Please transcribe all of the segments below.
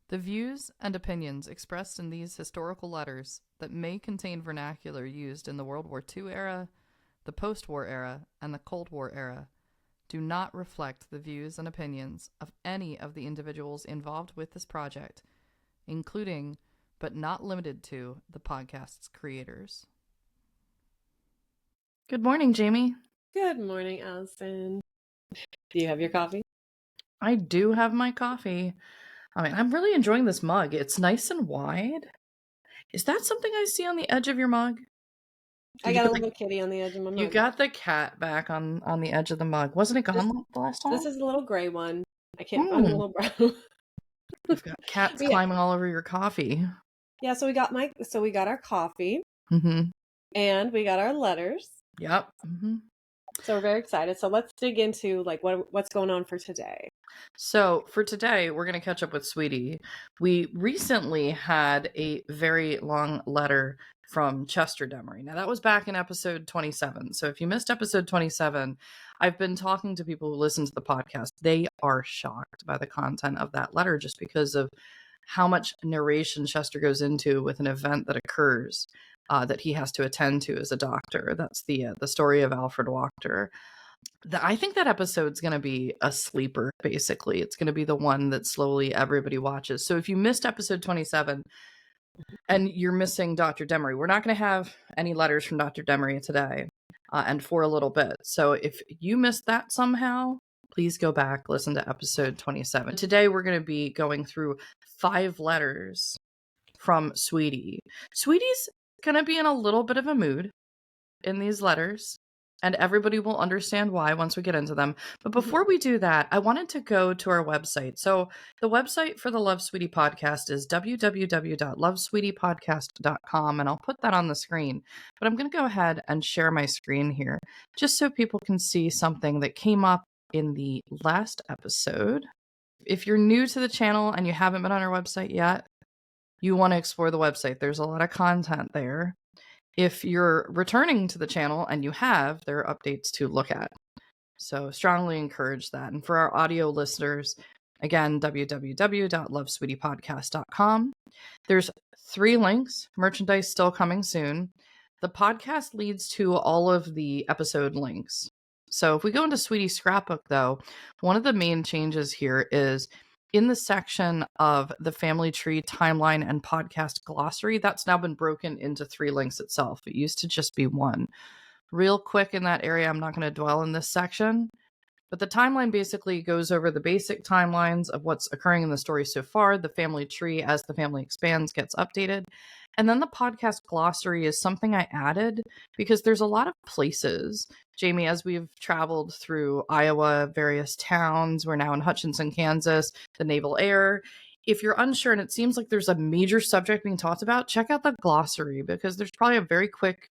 The views and opinions expressed in these historical letters that may contain vernacular used in the World War II era, the post-war era, and the Cold War era do not reflect the views and opinions of any of the individuals involved with this project, including, but not limited to, the podcast's creators. Good morning, Jamie. Good morning, Allison. Do you have your coffee? I do have my coffee. I mean, I'm really enjoying this mug. It's nice and wide. Is that something I see on the edge of your mug? I got a little kitty on the edge of my mug. You got the cat back on the edge of the mug. Wasn't it gone the last time? This is a little gray one. I can't find a little brown. You've got cats climbing all over your coffee. Yeah, so we got our coffee. Mm-hmm. And we got our letters. Yep. Mm-hmm. So we're very excited. So let's dig into what's going on for today. So for today, we're going to catch up with Sweetie. We recently had a very long letter from Chester Demery. Now, that was back in episode 27. So if you missed episode 27, I've been talking to people who listen to the podcast. They are shocked by the content of that letter just because of how much narration Chester goes into with an event that occurs that he has to attend to as a doctor. That's the story of Alfred Wachter. I think that episode's going to be a sleeper, basically. It's going to be the one that slowly everybody watches. So if you missed episode 27 and you're missing Dr. Demery, we're not going to have any letters from Dr. Demery today and for a little bit. So if you missed that somehow, please go back, listen to episode 27. Today, we're going to be going through 5 letters from Sweetie. Sweetie's going to be in a little bit of a mood in these letters, and everybody will understand why once we get into them. But before we do that, I wanted to go to our website. So the website for the Love Sweetie podcast is www.lovesweetiepodcast.com, and I'll put that on the screen. But I'm going to go ahead and share my screen here just so people can see something that came up in the last episode. If you're new to the channel and you haven't been on our website yet, you want to explore the website. There's a lot of content there. If you're returning to the channel and you have, there are updates to look at. So strongly encourage that. And for our audio listeners, again, www.lovesweetiepodcast.com. There's 3 links, merchandise still coming soon. The podcast leads to all of the episode links. So if we go into Sweetie Scrapbook, though, one of the main changes here is in the section of the family tree timeline and podcast glossary, that's now been broken into 3 links itself. It used to just be 1. Real quick in that area, I'm not going to dwell in this section, but the timeline basically goes over the basic timelines of what's occurring in the story so far. The family tree, as the family expands, gets updated. And then the podcast glossary is something I added because there's a lot of places, Jamie, as we've traveled through Iowa, various towns. We're now in Hutchinson, Kansas, the Naval Air. If you're unsure and it seems like there's a major subject being talked about, check out the glossary because there's probably a very quick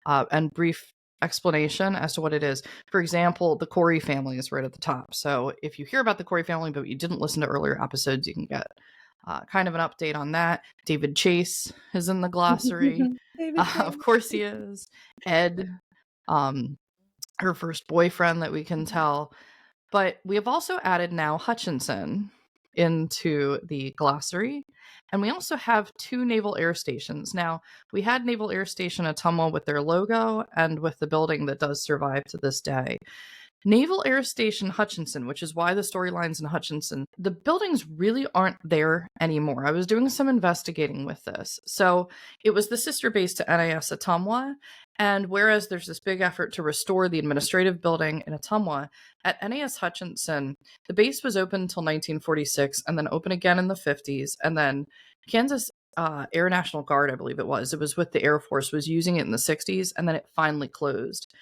and brief explanation as to what it is. For example, the Corey family is right at the top. So if you hear about the Corey family, but you didn't listen to earlier episodes, you can get kind of an update on that. David Chase is in the glossary. Of course he is. Ed, her first boyfriend that we can tell. But we have also added now Hutchinson into the glossary. And we also have 2 naval air stations. Now, we had Naval Air Station Ottumwa with their logo and with the building that does survive to this day. Naval Air Station Hutchinson, which is why the storyline's in Hutchinson, the buildings really aren't there anymore. I was doing some investigating with this. So it was the sister base to NAS Ottumwa, and whereas there's this big effort to restore the administrative building in Ottumwa, at NAS Hutchinson, the base was open until 1946 and then open again in the 50s, and then Kansas Air National Guard, I believe it was with the Air Force, was using it in the 60s, and then it finally closed.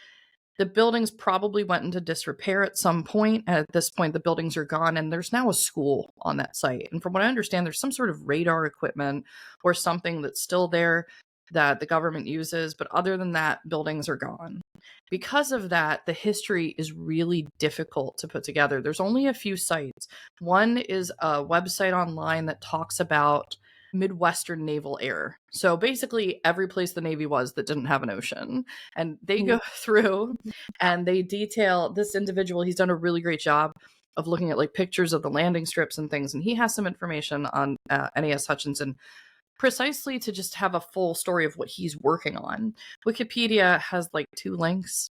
The buildings probably went into disrepair at some point. At this point, the buildings are gone, and there's now a school on that site. And from what I understand, there's some sort of radar equipment or something that's still there that the government uses. But other than that, buildings are gone. Because of that, the history is really difficult to put together. There's only a few sites. One is a website online that talks about Midwestern Naval Air. So basically every place the Navy was that didn't have an ocean. And they go through and they detail this individual. He's done a really great job. of looking at like pictures of the landing strips and things. And he has some information on NAS Hutchinson precisely to just have a full story of what he's working on. Wikipedia has like 2 links,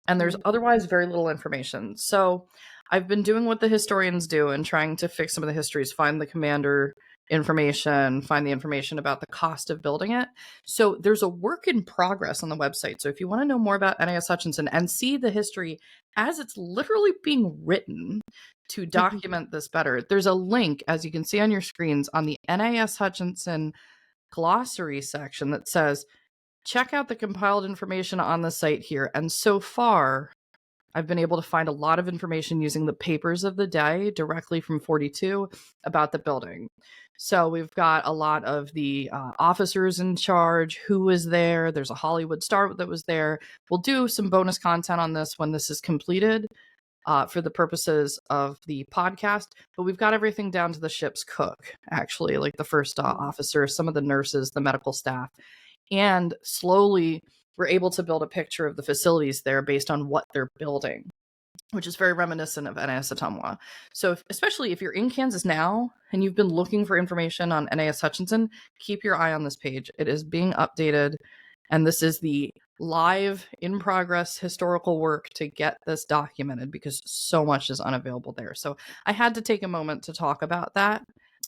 and there's otherwise very little information. So I've been doing what the historians do and trying to fix some of the histories, find the commander information, find the information about the cost of building it. So there's a work in progress on the website. So if you want to know more about NAS Hutchinson and see the history as it's literally being written to document this better, there's a link, as you can see on your screens, on the NAS Hutchinson glossary section that says, check out the compiled information on the site here. And so far, I've been able to find a lot of information using the papers of the day directly from 42 about the building. So we've got a lot of the officers in charge, who was there. There's a Hollywood star that was there. We'll do some bonus content on this when this is completed for the purposes of the podcast. But we've got everything down to the ship's cook, actually, like the first officer, some of the nurses, the medical staff. And slowly, we're able to build a picture of the facilities there based on what they're building, which is very reminiscent of NAS Ottumwa. So especially if you're in Kansas now and you've been looking for information on NAS Hutchinson, keep your eye on this page. It is being updated, and this is the live, in progress historical work to get this documented because so much is unavailable there. So I had to take a moment to talk about that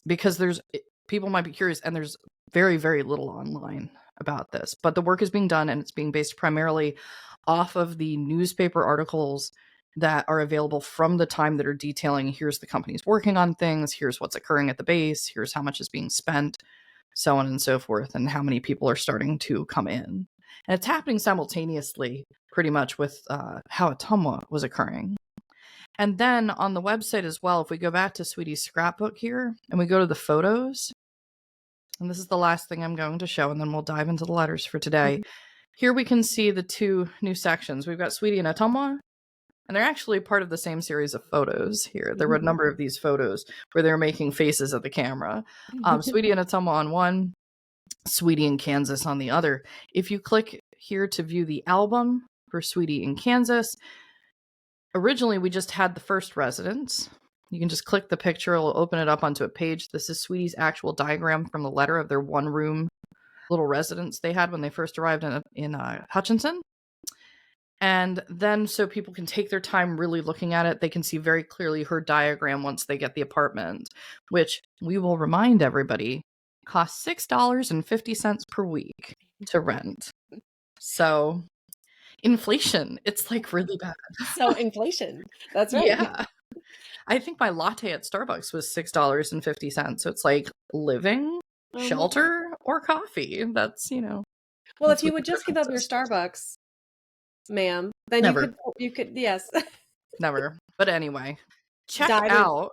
because people might be curious, and there's very, very little online about this. But the work is being done, and it's being based primarily off of the newspaper articles that are available from the time that are detailing, here's the companies working on things, here's what's occurring at the base, here's how much is being spent, so on and so forth, and how many people are starting to come in. And it's happening simultaneously pretty much with how Ottumwa was occurring. And then on the website as well, if we go back to Sweetie's scrapbook here and we go to the photos, and this is the last thing I'm going to show, and then we'll dive into the letters for today. Here we can see the 2 new sections. We've got Sweetie and Ottumwa, and they're actually part of the same series of photos here. There were a number of these photos where they're making faces at the camera. Sweetie and Ottumwa on one, Sweetie in Kansas on the other. If you click here to view the album for Sweetie in Kansas, originally we just had the first residence. You can just click the picture, it'll open it up onto a page. This is Sweetie's actual diagram from the letter of their 1-room little residence they had when they first arrived in Hutchinson. And then so people can take their time really looking at it, they can see very clearly her diagram once they get the apartment, which we will remind everybody costs $6.50 per week to rent. So inflation, it's like really bad. So inflation, that's right. Yeah. I think my latte at Starbucks was $6.50. So it's like living, shelter, or coffee. That's, Well, that's if you would just give up your Starbucks, ma'am, then Never. you could, yes. Never. But anyway, check out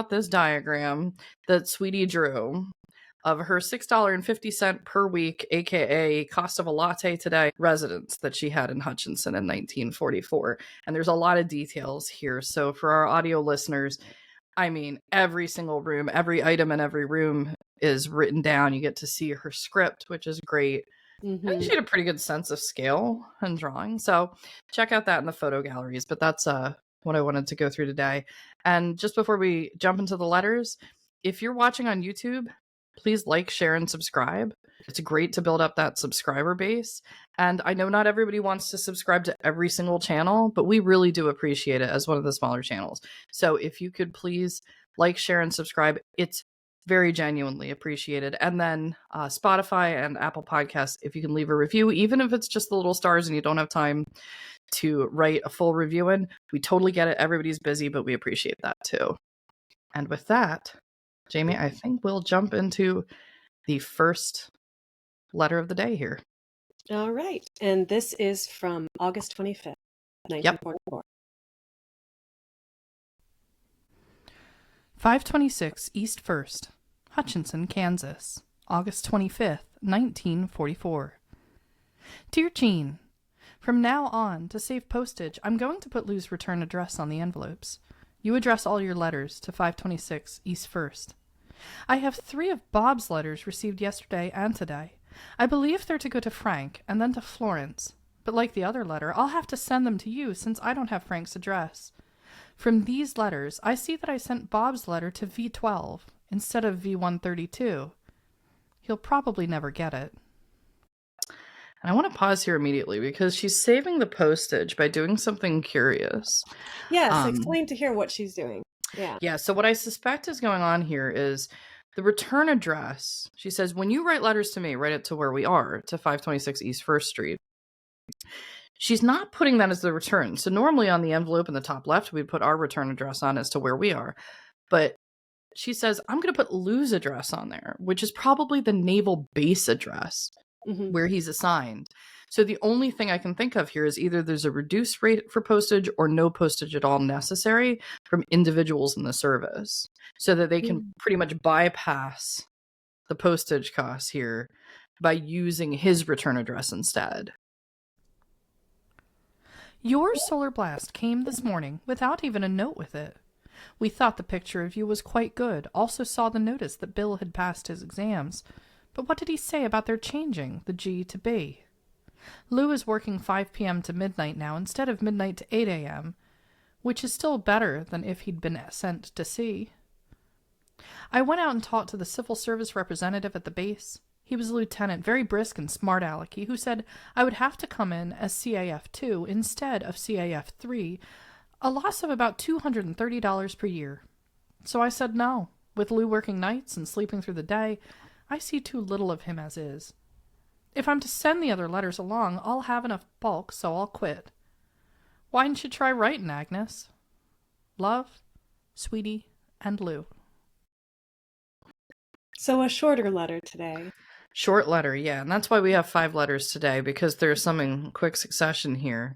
this diagram that Sweetie drew of her $6.50 per week, aka cost of a latte today, residence that she had in Hutchinson in 1944. And there's a lot of details here. So for our audio listeners, I mean, every single room, every item in every room is written down. You get to see her script, which is great. I think she had a pretty good sense of scale and drawing. So check out that in the photo galleries. But that's what I wanted to go through today. And just before we jump into the letters, if you're watching on YouTube, please like, share, and subscribe. It's great to build up that subscriber base. And I know not everybody wants to subscribe to every single channel, but we really do appreciate it as one of the smaller channels. So if you could please like, share, and subscribe, it's very genuinely appreciated. And then Spotify and Apple Podcasts, if you can leave a review, even if it's just the little stars and you don't have time to write a full review in, we totally get it. Everybody's busy, but we appreciate that too. And with that, Jamie, I think we'll jump into the first letter of the day here. All right. And this is from August 25th, 1944. 526 East 1st, Hutchinson, Kansas, August 25th, 1944. Dear Jean, from now on, to save postage, I'm going to put Lou's return address on the envelopes. You address all your letters to 526 East 1st. I have 3 of Bob's letters received yesterday and today. I believe they're to go to Frank and then to Florence, but like the other letter, I'll have to send them to you since I don't have Frank's address. From these letters, I see that I sent Bob's letter to V12 instead of V132. He'll probably never get it. And I want to pause here immediately because she's saving the postage by doing something curious. Yes, explain to hear what she's doing. Yeah, so what I suspect is going on here is the return address. She says, when you write letters to me, write it to where we are, to 526 East 1st Street. She's not putting that as the return. So normally on the envelope in the top left, we'd put our return address on as to where we are. But she says, I'm going to put Lou's address on there, which is probably the naval base address where he's assigned. So the only thing I can think of here is either there's a reduced rate for postage or no postage at all necessary from individuals in the service so that they can pretty much bypass the postage costs here by using his return address instead. Your solar blast came this morning without even a note with it. We thought the picture of you was quite good, also saw the notice that Bill had passed his exams. But what did he say about their changing the G to B? Lou is working 5 p.m. to midnight now instead of midnight to 8 a.m., which is still better than if he'd been sent to sea. I went out and talked to the civil service representative at the base. He was a lieutenant, very brisk and smart alecky, who said I would have to come in as CAF-2 instead of CAF-3, a loss of about $230 per year. So I said no. With Lou working nights and sleeping through the day, I see too little of him as is. If I'm to send the other letters along, I'll have enough bulk, so I'll quit. Why didn't you try writing, Agnes? Love, Sweetie, and Lou. So a shorter letter today. Short letter, yeah. And that's why we have 5 letters today, because there's some in quick succession here.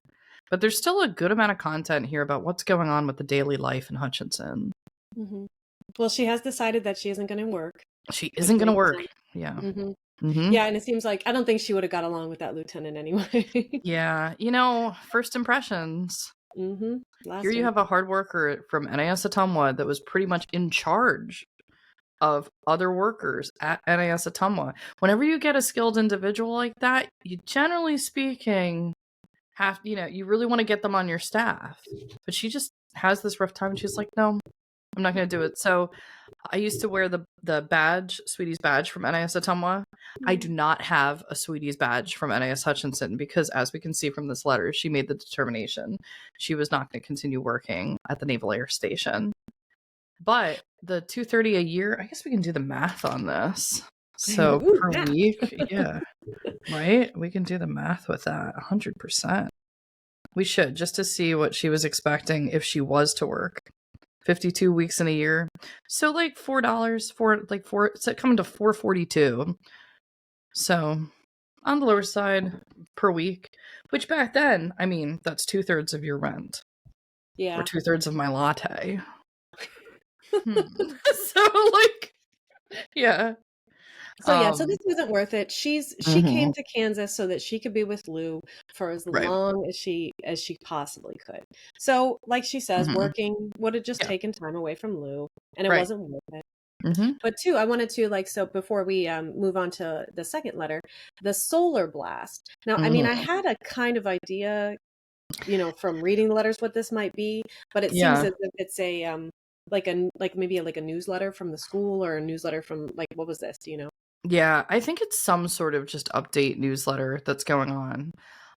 But there's still a good amount of content here about what's going on with the daily life in Hutchinson. Well, she has decided that she isn't going to work. She isn't going to work. Yeah. Yeah, and it seems like I don't think she would have got along with that lieutenant anyway. Yeah. First impressions. Here you have a hard worker from NAS Atumwa that was pretty much in charge of other workers at NAS Atumwa. Whenever you get a skilled individual like that, you generally speaking you really want to get them on your staff. But she just has this rough time and she's like, no, I'm not going to do it. So I used to wear the badge, Sweetie's badge from NAS Atumwa. I do not have a Sweetie's badge from NAS Hutchinson because, as we can see from this letter, she made the determination she was not going to continue working at the Naval Air Station. But the $230 a year, I guess we can do the math on this. So per week, yeah, right? We can do the math with that 100%. We should, just to see what she was expecting if she was to work. 52 weeks in a year. So like $4, it's coming to $442. So on the lower side per week, which back then, I mean, that's 2/3 of your rent. Yeah. Or 2/3 of my latte. So yeah. So this wasn't worth it. She came to Kansas so that she could be with Lou for as long as she possibly could. So, like she says, working would have just taken time away from Lou, and it wasn't worth it. But two, I wanted to before we move on to the second letter, the solar blast. Now, I mean, I had a kind of idea, from reading the letters what this might be, but it seems as if it's a maybe a newsletter from the school or a newsletter from what was this? Do you know? Yeah, I think it's some sort of just update newsletter that's going on.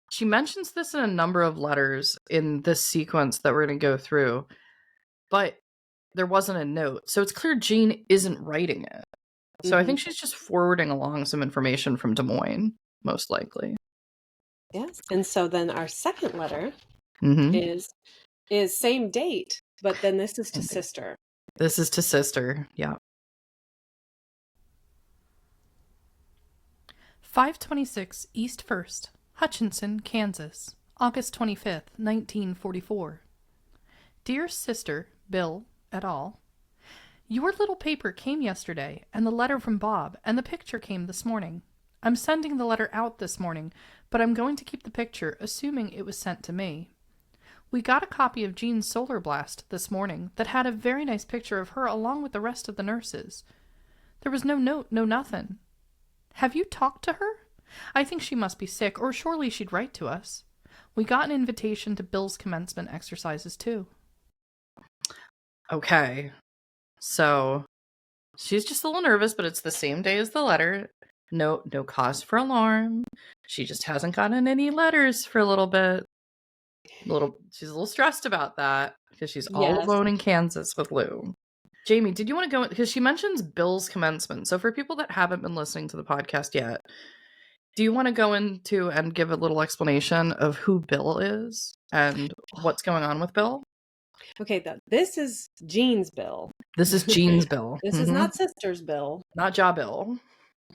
She mentions this in a number of letters in this sequence that we're going to go through, but there wasn't a note. So it's clear Jean isn't writing it. So I think she's just forwarding along some information from Des Moines, most likely. Yes. And so then our second letter is same date, but then this is to sister. This is to sister, yeah. 526 East 1st, Hutchinson, Kansas, August 25th, 1944. Dear Sister, Bill, et al. Your little paper came yesterday, and the letter from Bob, and the picture came this morning. I'm sending the letter out this morning, but I'm going to keep the picture, assuming it was sent to me. We got a copy of Jean's solar blast this morning that had a very nice picture of her along with the rest of the nurses. There was no note, no nothing. Have you talked to her? I think she must be sick, or surely she'd write to us. We got an invitation to Bill's commencement exercises, too. Okay. So she's just a little nervous, but it's the same day as the letter. No cause for alarm. She just hasn't gotten any letters for a little bit. She's a little stressed about that because she's all Yes. alone in Kansas with Lou. Jamie, did you want to go? Because she mentions Bill's commencement. So for people that haven't been listening to the podcast yet, do you want to go into and give a little explanation of who Bill is and what's going on with Bill? Okay, this is Jean's Bill. This is Jean's Bill. This is not Sister's Bill. Not Ja Bill.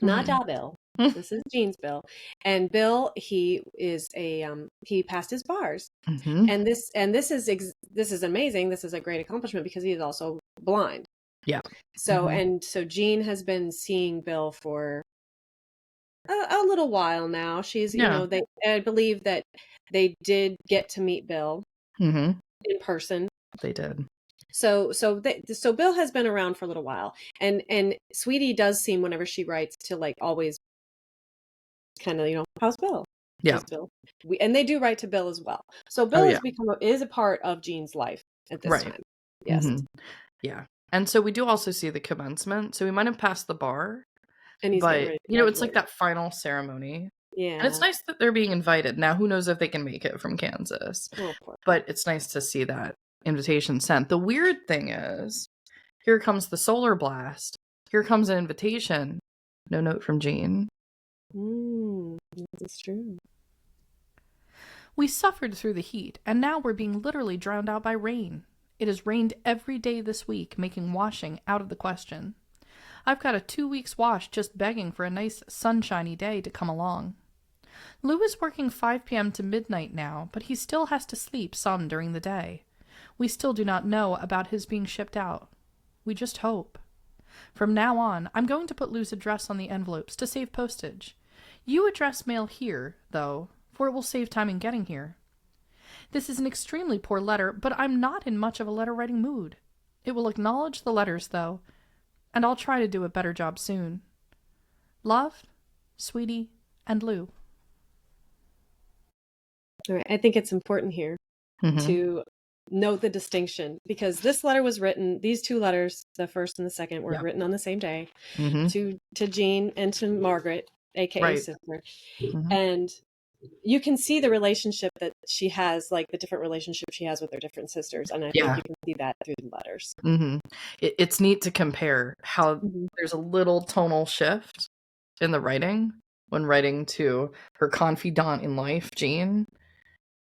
Not Ja Bill. This is Jean's Bill. And Bill, he is he passed his bars. And this is amazing. This is a great accomplishment because he is also blind. Yeah. So so Jean has been seeing Bill for a little while now. She's, I believe that they did get to meet Bill in person. They did. So Bill has been around for a little while, and Sweetie does seem, whenever she writes, to like always kind of, how's Bill? Yeah. Bill. And they do write to Bill as well. So Bill is a part of Jean's life at this time. Yes. Yeah. And so we do also see the commencement. So we might have passed the bar. And he's but it's like that final ceremony. Yeah. And it's nice that they're being invited. Now, who knows if they can make it from Kansas. But it's nice to see that invitation sent. The weird thing is, here comes the solar blast. Here comes an invitation. No note from Jean. That's true. We suffered through the heat, and now we're being literally drowned out by rain. It has rained every day this week, making washing out of the question. I've got a 2 weeks wash just begging for a nice sunshiny day to come along. Lou is working 5 p.m. to midnight now, but he still has to sleep some during the day. We still do not know about his being shipped out. We just hope. From now on, I'm going to put Lou's address on the envelopes to save postage. You address mail here, though, for it will save time in getting here. This is an extremely poor letter, but I'm not in much of a letter-writing mood. It will acknowledge the letters, though, and I'll try to do a better job soon. Love, Sweetie, and Lou. All right. I think it's important here to note the distinction, because this letter was written, these two letters, the first and the second, were written on the same day to Jean and to Margaret, aka sister. And you can see the relationship that she has, like the different relationships she has with her different sisters. And I think you can see that through the letters. It's neat to compare how there's a little tonal shift in the writing when writing to her confidant in life, Jean,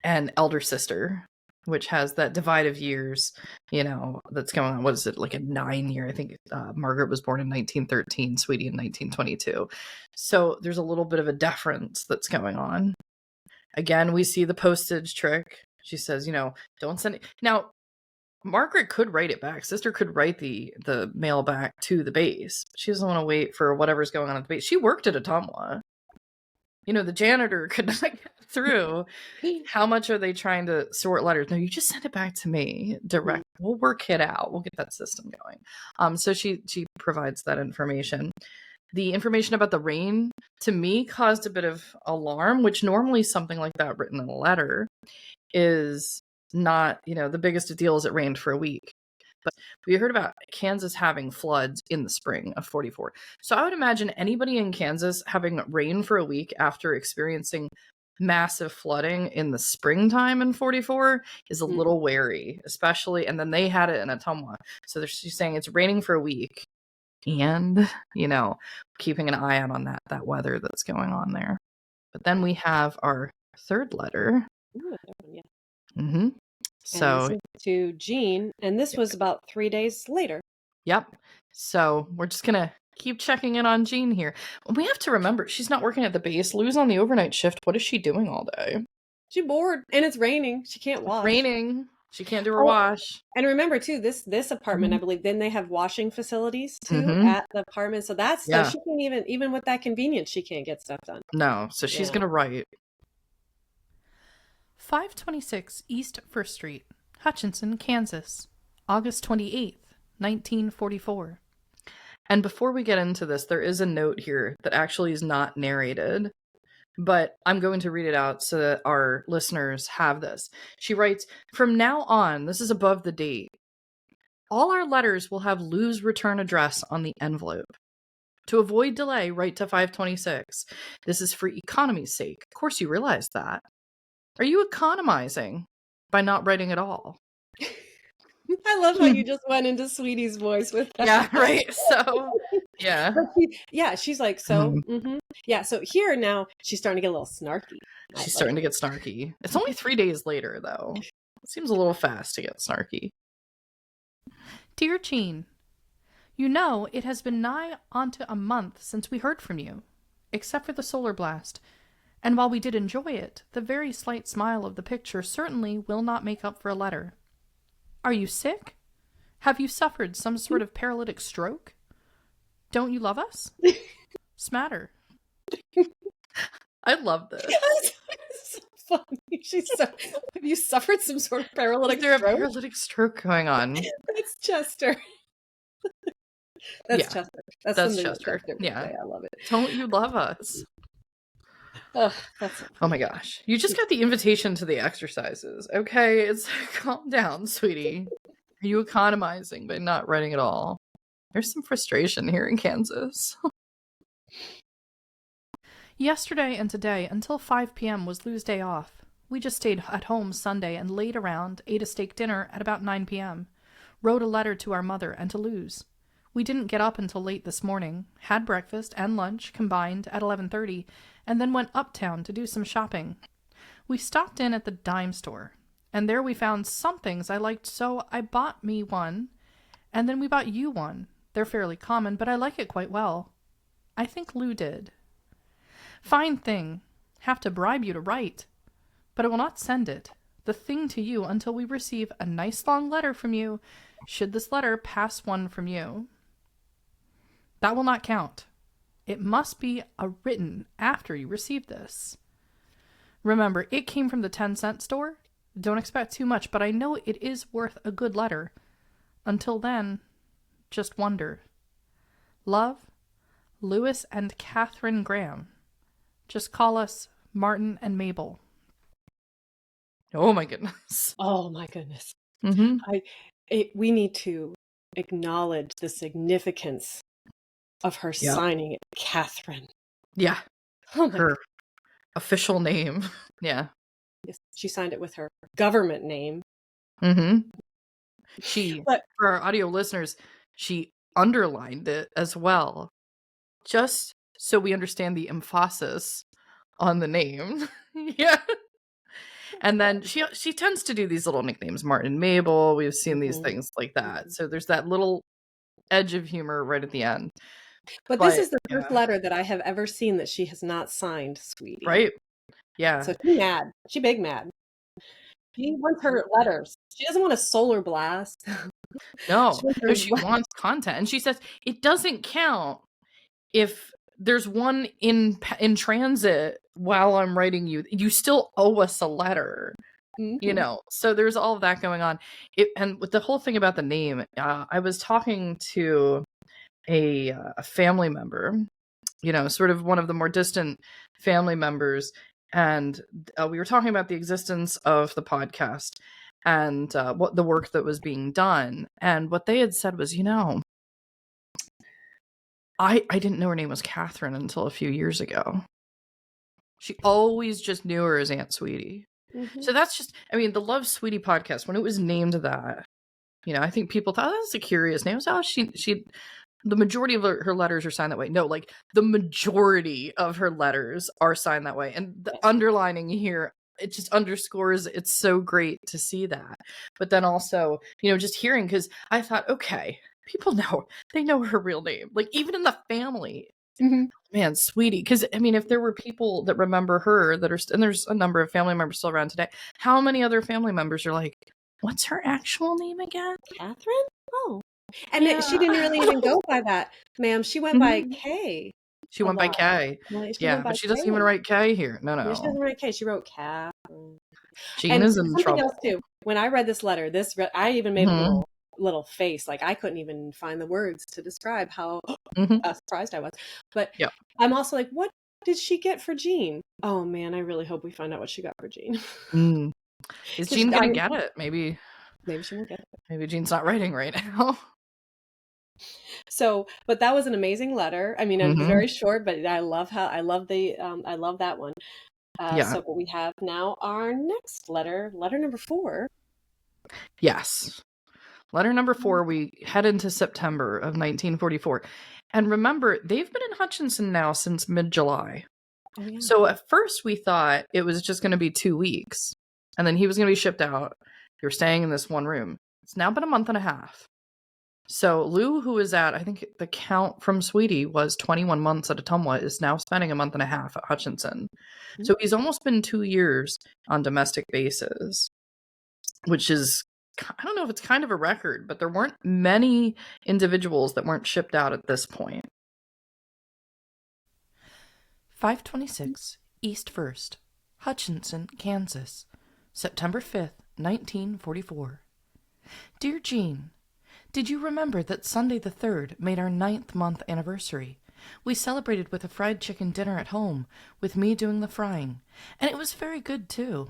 and elder sister, which has that divide of years, that's going on. What is it, like a 9-year? I think Margaret was born in 1913, Sweetie in 1922. So there's a little bit of a difference that's going on. Again, we see the postage trick. She says, don't send it. Now, Margaret could write it back. Sister could write the mail back to the base. She doesn't want to wait for whatever's going on at the base. She worked at Ottumwa. The janitor could not get through. How much are they trying to sort letters? No, you just send it back to me direct. We'll work it out. We'll get that system going. So she provides that information. The information about the rain, to me, caused a bit of alarm, which normally something like that written in a letter is not, the biggest of deal is it rained for a week. But we heard about Kansas having floods in the spring of 44. So I would imagine anybody in Kansas having rain for a week after experiencing massive flooding in the springtime in 44 is a little wary, especially. And then they had it in Ottumwa. So she's saying it's raining for a week and, keeping an eye out on that weather that's going on there. But then we have our third letter. So to Jean, and this was about 3 days later. Yep. So we're just gonna keep checking in on Jean here. We have to remember she's not working at the base. Lou's on the overnight shift. What is she doing all day? She's bored, and it's raining. She can't wash. Raining. She can't do her wash. And remember too, this apartment, I believe, then they have washing facilities too at the apartment. So that's so she can't even with that convenience, she can't get stuff done. No. So she's gonna write. 526 East 1st Street, Hutchinson, Kansas, August 28th, 1944. And before we get into this, there is a note here that actually is not narrated, but I'm going to read it out so that our listeners have this. She writes, "From now on," this is above the date, All our letters will have Lou's return address on the envelope. To avoid delay, write to 526. This is for economy's sake. Of course you realize that. Are you economizing by not writing at all? I love how you just went into Sweetie's voice with that. Yeah, right. So, yeah. She's like, so, yeah. So here now, she's starting to get a little snarky. She's starting to get snarky. It's only 3 days later, though. It seems a little fast to get snarky. Dear Jean, you know it has been nigh onto a month since we heard from you, except for the solar blast. And while we did enjoy it, the very slight smile of the picture certainly will not make up for a letter. Are you sick? Have you suffered some sort of paralytic stroke? Don't you love us? Smatter. I love this. So funny. She's so. Have you suffered some sort of paralytic stroke? Is there a stroke? paralytic stroke going on? That's Chester. That's Chester. That's Chester. Yeah. I love it. Don't you love us? Oh, that's so oh my gosh. You just got the invitation to the exercises. Okay, it's calm down, sweetie. Are you economizing by not writing at all? There's some frustration here in Kansas. Yesterday and today, until 5 p.m. was Lou's day off. We just stayed at home Sunday and laid around, ate a steak dinner at about 9 p.m., wrote a letter to our mother and to Lou's. We didn't get up until late this morning, had breakfast and lunch combined at 11:30, and then went uptown to do some shopping. We stopped in at the dime store, and there we found some things I liked, so I bought me one, and then we bought you one. They're fairly common, but I like it quite well. I think Lou did. Fine thing. Have to bribe you to write. But I will not send it, the thing to you, until we receive a nice long letter from you, should this letter pass one from you. That will not count. It must be a written after you receive this. Remember, it came from the 10-cent store. Don't expect too much, but I know it is worth a good letter. Until then, just wonder. Love, Lewis and Catherine Graham. Just call us Martin and Mabel. Oh my goodness. Oh my goodness. Mm-hmm. We need to acknowledge the significance of her signing it, Catherine. Yeah. Oh my her God. Official name. Yeah. Yes, she signed it with her government name. Mm-hmm. For our audio listeners, she underlined it as well, just so we understand the emphasis on the name. Yeah. And then she tends to do these little nicknames, Martin and Mabel. We've seen these things like that. So there's that little edge of humor right at the end. But this is the first letter that I have ever seen that she has not signed, sweetie. Right. Yeah. So she's mad. She big mad. She wants her letters. She doesn't want a solar blast. No, she wants content. And she says it doesn't count if there's one in transit while I'm writing you. You still owe us a letter. Mm-hmm. So there's all of that going on. And with the whole thing about the name, I was talking to a family member, sort of one of the more distant family members, and we were talking about the existence of the podcast and what the work that was being done. And what they had said was, I didn't know her name was Catherine until a few years ago. She always just knew her as Aunt Sweetie. Mm-hmm. So that's just, the Love Sweetie podcast, when it was named that, I think people thought, that's a curious name. So the majority of her letters are signed that way. No, like the majority of her letters are signed that way. And the underlining here, it just underscores it's so great to see that. But then also, just hearing, because I thought, okay, people they know her real name. Like even in the family, man, Sweetie. Because if there were people that remember her and there's a number of family members still around today, how many other family members are like, what's her actual name again? Catherine? Oh. And she didn't really even go by that, ma'am. She went by K. She went by K. But she doesn't even write K here. No. She doesn't write K. She wrote Catherine. Jean is in trouble. Else too. When I read this letter, I even made a little face. Like I couldn't even find the words to describe how surprised I was. But I'm also like, what did she get for Jean? Oh man, I really hope we find out what she got for Jean. Is Jean gonna get it? Maybe. Maybe she won't get it. Maybe Jean's not writing right now. So, but that was an amazing letter. I mean, it was very short, but I love that one. Yeah. So we have now our next letter number 4. Yes. Letter number 4, we head into September of 1944. And remember, they've been in Hutchinson now since mid-July. Oh, yeah. So at first we thought it was just going to be 2 weeks. And then he was going to be shipped out. They were staying in this one room. It's now been a month and a half. So Lou, who is at, I think the count from Sweetie was 21 months at Ottumwa, is now spending a month and a half at Hutchinson. Mm-hmm. So he's almost been 2 years on domestic bases, which is, I don't know if it's kind of a record, but there weren't many individuals that weren't shipped out at this point. 526 East 1st, Hutchinson, Kansas, September 5th, 1944. Dear Jean, did you remember that Sunday the 3rd made our 9th month anniversary? We celebrated with a fried chicken dinner at home, with me doing the frying, and it was very good, too.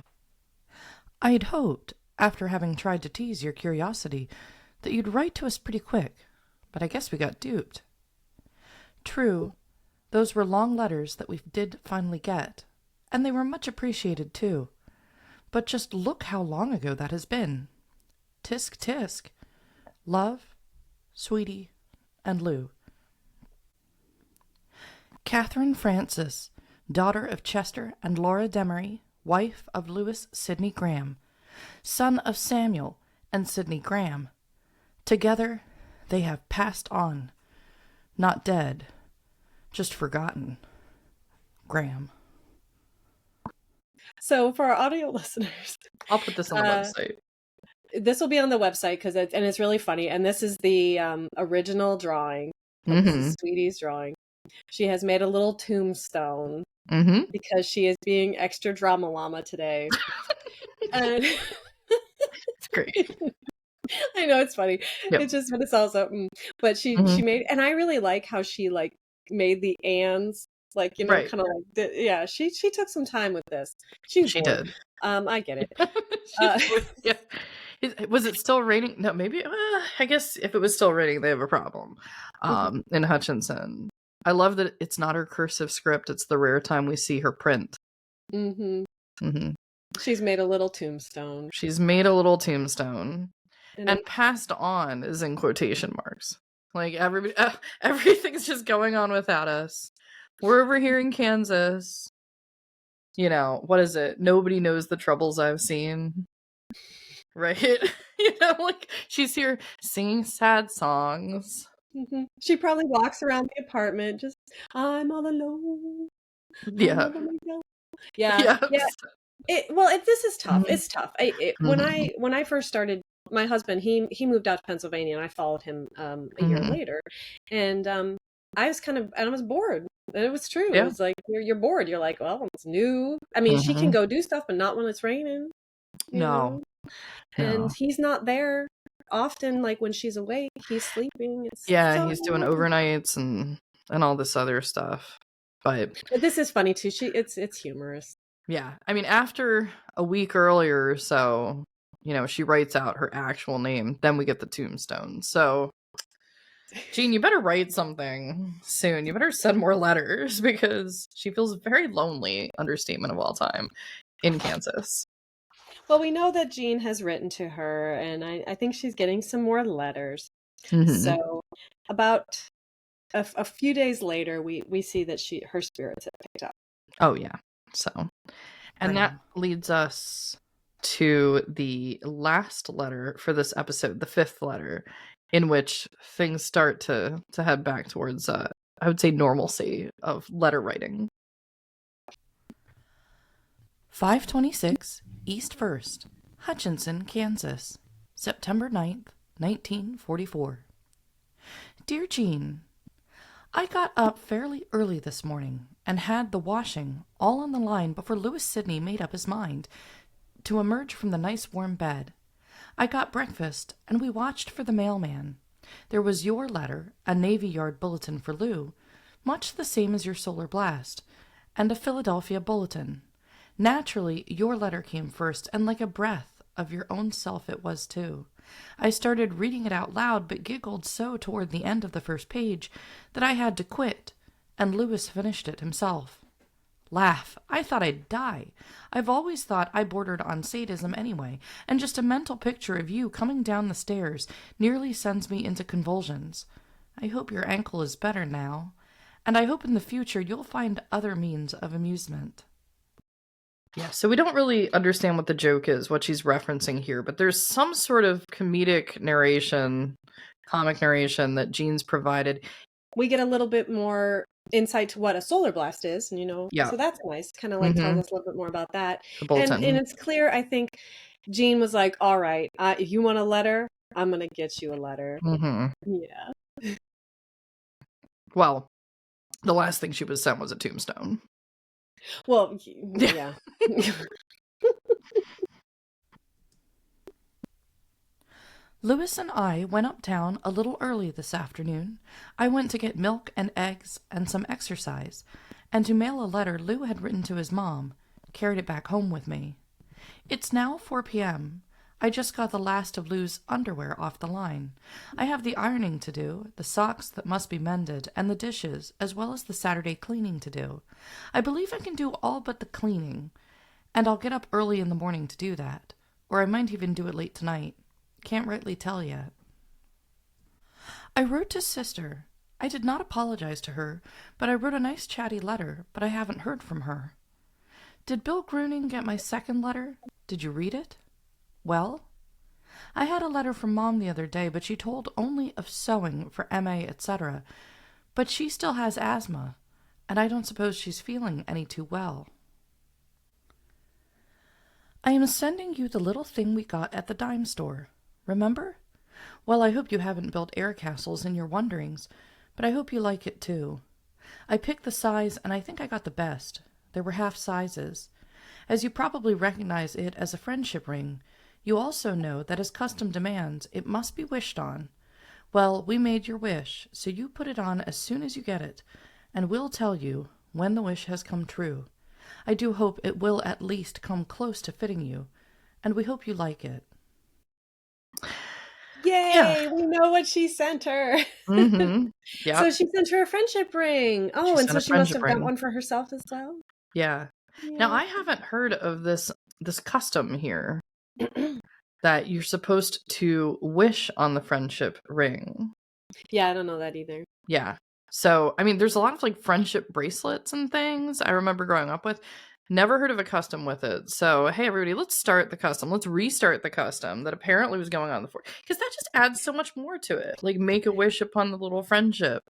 I had hoped, after having tried to tease your curiosity, that you'd write to us pretty quick, but I guess we got duped. True, those were long letters that we did finally get, and they were much appreciated, too. But just look how long ago that has been. Tisk, tisk. Love, Sweetie, and Lou. Catherine Francis, daughter of Chester and Laura Demery, wife of Louis Sidney Graham, son of Samuel and Sidney Graham. Together they have passed on, not dead, just forgotten. Graham. So for our audio listeners, I'll put this on the website. This will be on the website because it's really funny. And this is the original drawing. This is Sweetie's drawing. She has made a little tombstone because she is being extra drama llama today. And it's great. I know, it's funny. Yep. It's just, but it's also, but she made, and I really like how she made the ands, kind of yeah. She took some time with this. She did. I get it. Yeah. Was it still raining? No, maybe. I guess if it was still raining, they have a problem. In Hutchinson, I love that it's not her cursive script. It's the rare time we see her print. She's made a little tombstone. And passed on is in quotation marks. Like everything's just going on without us. We're over here in Kansas. You know, what is it? Nobody knows the troubles I've seen. Right? She's here singing sad songs. She probably walks around the apartment just, I'm all alone. Yeah. Yeah. This is tough. It's tough. When I first started, my husband, he moved out to Pennsylvania, and I followed him a year later, and I was bored. And it was true. Yeah. It was like you're bored. You're like, well, it's new. I mean, she can go do stuff, but not when it's raining. You know? And he's not there often. Like when she's awake, he's sleeping. He's doing overnights and all this other stuff. But this is funny too. It's humorous. Yeah, I mean, after a week earlier or so, she writes out her actual name. Then we get the tombstone. So, Jean, you better write something soon. You better send more letters because she feels very lonely, understatement of all time, in Kansas. Well, we know that Jean has written to her, and I think she's getting some more letters. So about a few days later, we see that her spirits have picked up. Oh, yeah. So, and that leads us to the last letter for this episode, the 5th letter, in which things start to head back towards, I would say, normalcy of letter writing. 526 East 1st, Hutchinson, Kansas, September 9th, 1944. Dear Jean, I got up fairly early this morning and had the washing all on the line before Louis Sidney made up his mind to emerge from the nice warm bed. I got breakfast, and we watched for the mailman. There was your letter, a Navy Yard bulletin for Lou, much the same as your solar blast, and a Philadelphia bulletin. Naturally, your letter came first, and like a breath, of your own self it was, too. I started reading it out loud, but giggled so toward the end of the first page that I had to quit, and Lewis finished it himself. Laugh. I thought I'd die. I've always thought I bordered on sadism anyway, and just a mental picture of you coming down the stairs nearly sends me into convulsions. I hope your ankle is better now, and I hope in the future you'll find other means of amusement. Yeah, so we don't really understand what the joke is, what she's referencing here, but there's some sort of comedic narration, comic narration that Jean's provided. We get a little bit more insight to what a solar blast is, and so that's nice. Kind of like tells us a little bit more about that. And it's clear, I think, Jean was like, all right, if you want a letter, I'm going to get you a letter. Yeah. Well, the last thing she was sent was a tombstone. Well, yeah. Lewis and I went uptown a little early this afternoon. I went to get milk and eggs and some exercise, and to mail a letter Lou had written to his mom. Carried it back home with me. It's now 4 p.m. I just got the last of Lou's underwear off the line. I have the ironing to do, the socks that must be mended, and the dishes, as well as the Saturday cleaning to do. I believe I can do all but the cleaning, and I'll get up early in the morning to do that, or I might even do it late tonight. Can't rightly tell yet. I wrote to Sister. I did not apologize to her, but I wrote a nice chatty letter, but I haven't heard from her. Did Bill Gruning get my second letter? Did you read it? Well? I had a letter from Mom the other day, but she told only of sewing for MA, etc. But she still has asthma, and I don't suppose she's feeling any too well. I am sending you the little thing we got at the dime store. Remember? Well, I hope you haven't built air castles in your wonderings, but I hope you like it too. I picked the size, and I think I got the best. There were half sizes. As you probably recognize it as a friendship ring, you also know that as custom demands, it must be wished on. Well, we made your wish, so you put it on as soon as you get it, and we'll tell you when the wish has come true. I do hope it will at least come close to fitting you, and we hope you like it. Yay! Yeah. We know what she sent her. Mm-hmm. Yeah. So she sent her a friendship ring. Oh, and so she must have got one for herself as well. Yeah. Now I haven't heard of this custom here that you're supposed to wish on the friendship ring. Yeah, I don't know that either. Yeah. So, I mean, there's a lot of like friendship bracelets and things I remember growing up with. Never heard of a custom with it. So, hey, everybody, let's start the custom. Let's restart the custom that apparently was going on the 4th. Because that just adds so much more to it. Like, make a wish upon the little friendship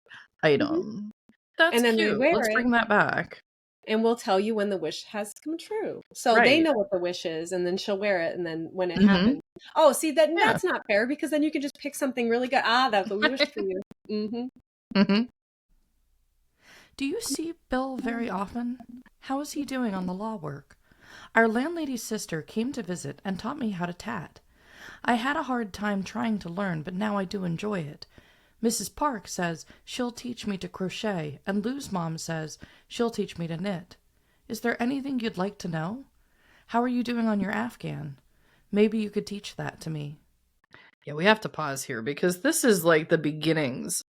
item. Mm-hmm. That's and then cute. Let's bring that back. And we'll tell you when the wish has come true. So they know what the wish is, and then she'll wear it, and then when it happens. Oh, see, that's not fair, because then you can just pick something really good. That's what we wish for you. Mm-hmm. Mm-hmm. Do you see Bill very often? How is he doing on the law work? Our landlady's sister came to visit and taught me how to tat. I had a hard time trying to learn, but now I do enjoy it. Mrs. Park says she'll teach me to crochet, and Lou's mom says she'll teach me to knit. Is there anything you'd like to know? How are you doing on your Afghan? Maybe you could teach that to me. Yeah, we have to pause here because this is like the beginnings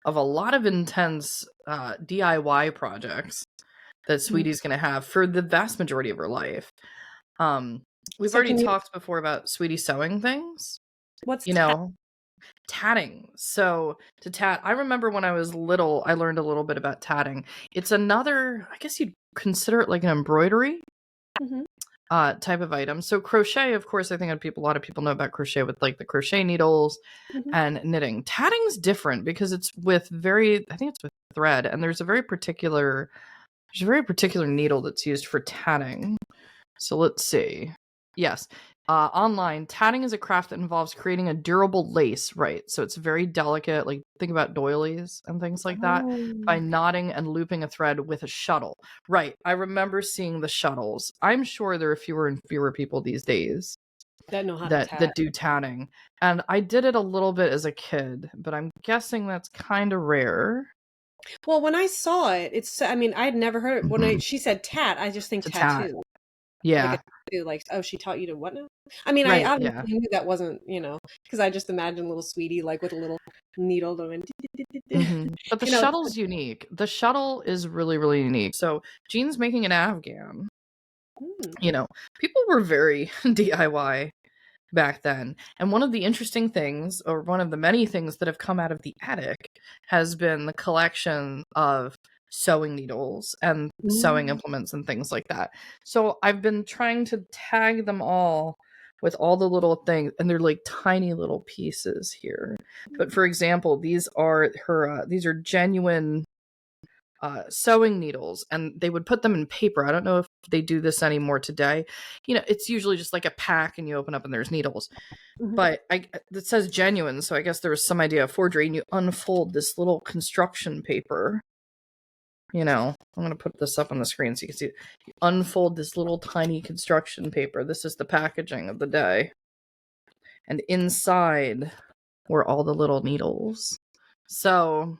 of a lot of intense DIY projects that Sweetie's going to have for the vast majority of her life. We've already talked before about Sweetie sewing things. What's tatting. So to tat, I remember when I was little, I learned a little bit about tatting. It's another, I guess you'd consider it like an embroidery type of item. So crochet, of course, I think a lot of people know about crochet with like the crochet needles and knitting. Tatting's different because it's with I think it's with thread, and there's a very particular needle that's used for tatting. So let's see. Yes. Online, tatting is a craft that involves creating a durable lace, right? So it's very delicate, like think about doilies and things like that, by knotting and looping a thread with a shuttle. Right, I remember seeing the shuttles. I'm sure there are fewer and fewer people these days that know how that do tatting. And I did it a little bit as a kid, but I'm guessing that's kind of rare. Well, when I saw it, I'd never heard it. When she said tat, I just think tattoo. Yeah. Like too. Like, oh, she taught you to what now? I mean, I Right, obviously yeah. knew that wasn't, because I just imagined little Sweetie like with a little needle going. But the shuttle's unique. The shuttle is really, really unique. So Jean's making an Afghan. People were very DIY back then. And one of the interesting things, or one of the many things that have come out of the attic, has been the collection of sewing needles and sewing implements and things like that. So I've been trying to tag them all with all the little things, and they're like tiny little pieces here. But for example, these are genuine sewing needles, and they would put them in paper. I don't know if they do this anymore today. It's usually just like a pack and you open up and there's needles. But it says genuine, so I guess there was some idea of forgery, and you unfold this little construction paper. I'm going to put this up on the screen so you can see it. You unfold this little tiny construction paper. This is the packaging of the day. And inside were all the little needles. So,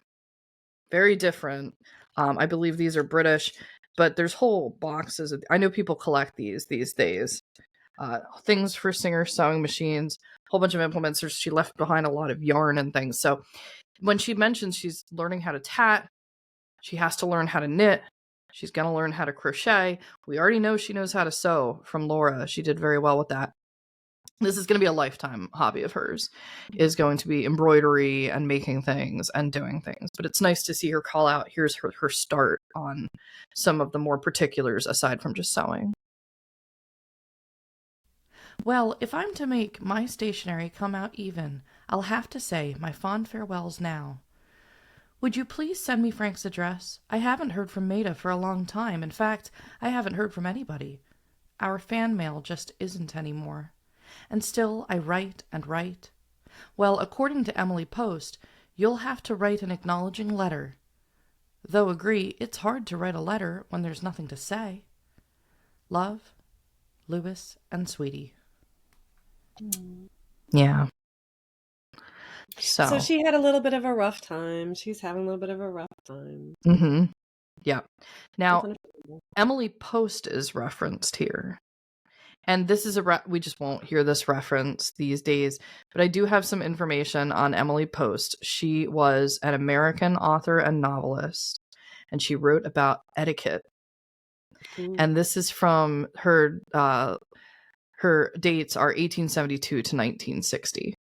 very different. I believe these are British, but there's whole boxes I know people collect these days. Things for Singer sewing machines, a whole bunch of implements. She left behind a lot of yarn and things. So when she mentions she's learning how to tat, she has to learn how to knit. She's going to learn how to crochet. We already know she knows how to sew from Laura. She did very well with that. This is going to be a lifetime hobby of hers, is going to be embroidery and making things and doing things. But it's nice to see her call out, here's her start on some of the more particulars aside from just sewing. Well, if I'm to make my stationery come out even, I'll have to say my fond farewells now. Would you please send me Frank's address? I haven't heard from Maida for a long time. In fact, I haven't heard from anybody. Our fan mail just isn't anymore. And still I write and write. Well, according to Emily Post, you'll have to write an acknowledging letter. Though agree, it's hard to write a letter when there's nothing to say. Love, Louis and Sweetie. Yeah. So she had a little bit of a rough time. She's having a little bit of a rough time. Yeah. Now, Emily Post is referenced here. And this is we just won't hear this reference these days, but I do have some information on Emily Post. She was an American author and novelist, and she wrote about etiquette. And this is from her dates are 1872 to 1960.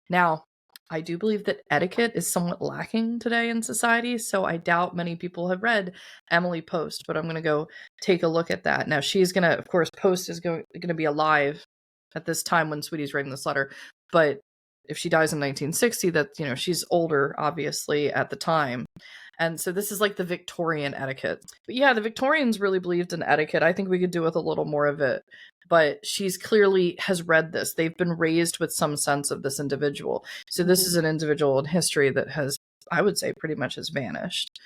Now, I do believe that etiquette is somewhat lacking today in society, so I doubt many people have read Emily Post, but I'm going to go take a look at that. Now, she's going to, of course, Post is going to be alive at this time when Sweetie's writing this letter, but if she dies in 1960, that, she's older, obviously, at the time. And so this is like the Victorian etiquette. But yeah, the Victorians really believed in etiquette. I think we could do with a little more of it. But she's clearly has read this. They've been raised with some sense of this individual. So this is an individual in history that has, I would say, pretty much has vanished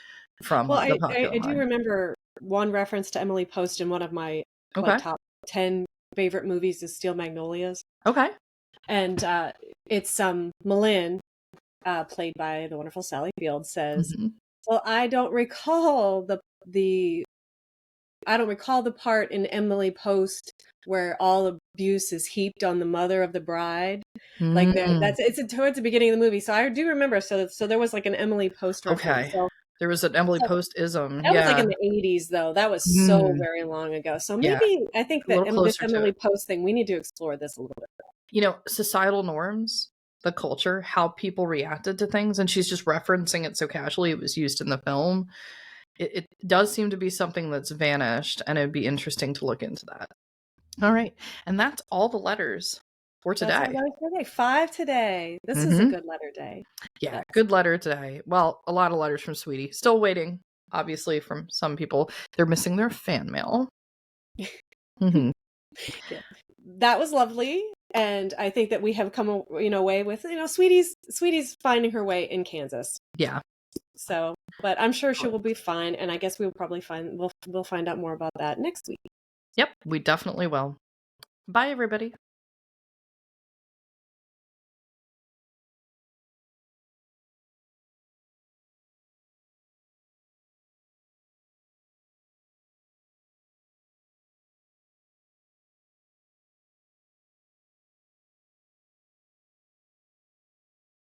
from the popular I do remember one reference to Emily Post in one of my top 10 favorite movies is Steel Magnolias. Okay. And it's Malin, played by the wonderful Sally Field, says, well, I don't recall the part in Emily Post where all abuse is heaped on the mother of the bride. Like it's towards the beginning of the movie. So I do remember. So there was like an Emily Post reference. Okay. So, there was an Emily Post-ism. That was like in the 80s, though. That was so very long ago. So maybe I think that this Emily Post thing, we need to explore this a little bit. Societal norms, the culture, how people reacted to things, and she's just referencing it so casually. It was used in the film. It does seem to be something that's vanished, and it'd be interesting to look into that. All right. And that's all the letters for today. That's our letters today. 5 today. This is a good letter day. Yeah, good letter today. Well, a lot of letters from Sweetie. Still waiting, obviously, from some people. They're missing their fan mail. Yeah. That was lovely. And I think that we have come away with, Sweetie's finding her way in Kansas. Yeah. So, but I'm sure she will be fine. And I guess we'll probably we'll find out more about that next week. Yep, we definitely will. Bye, everybody.